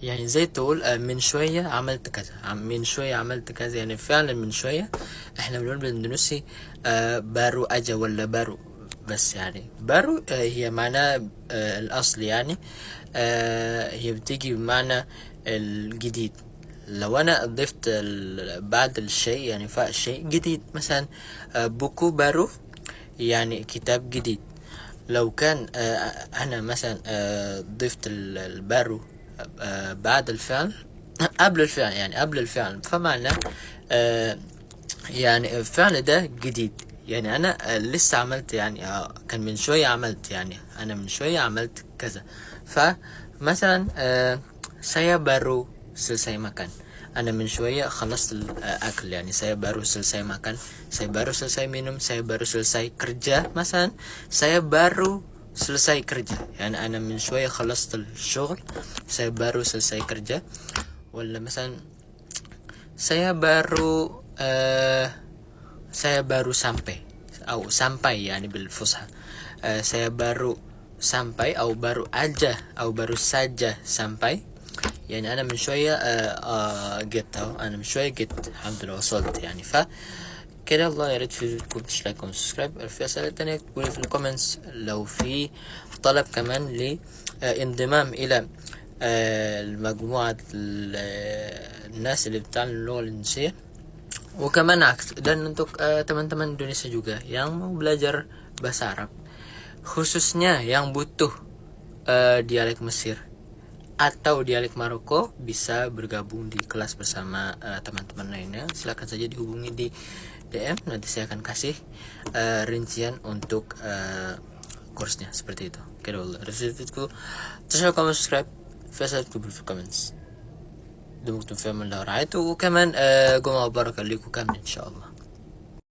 يعني زي تقول من شوية عملت كذا، من شوية عملت كذا، يعني فعلا من شوية. احنا بنقول بالاندونيسي بارو اجا ولا بارو. بس يعني بارو هي معناها الاصل يعني. هي بتيجي بمعنى الجديد. لو انا ضفت بعد الشيء يعني فاء الشيء جديد، مثلا بوكو بارو يعني كتاب جديد. لو كان انا مثلا ضفت البارو بعد الفعل قبل الفعل، يعني قبل الفعل، فمعنى آه، يعني الفعل ده جديد. يعني انا لسه عملت، يعني كان من شوية عملت، يعني انا من شوية عملت كذا. فمثلا saya baru selesai makan. انا من شوية خلصت الاكل، يعني saya baru selesai makan. saya baru selesai minum. saya baru selesai kerja مثلا. saya baru selesai kerja يعني انا من شوية خلصت الشغل. saya baru selesai kerja. ولا مثلا saya baru sampai أو sampai يعني بالفصحى. saya baru sampai أو baru aja أو baru saja sampai. يعني أنا من شوية جيت أهو، أنا من شوية جيت الحمد لله وصلت يعني. كده الله، يا ريت فيديوكم تشتركوا وسبسكرايب. في أسئلة تانية تقولي في الكومنتس. لو في طلب كمان لانضمام إلى المجموعة الناس اللي بتتعلم اللغة الإندونيسية، وكمان عكس. dan untuk teman-teman Indonesia juga yang mau belajar bahasa Arab, khususnya yang butuh dialek Mesir atau dialek Maroko, bisa bergabung di kelas bersama teman-teman lainnya. Silakan saja dihubungi di DM, nanti saya akan kasih rincian untuk kursnya seperti itu. Oke dulu, review تشتركوا كمان subscribe في أسئلة تكتبوا في الكومنتس. دمتم في أمان الله ورعايته، وكمان جمعة مباركة ليكم كامل إن شاء الله.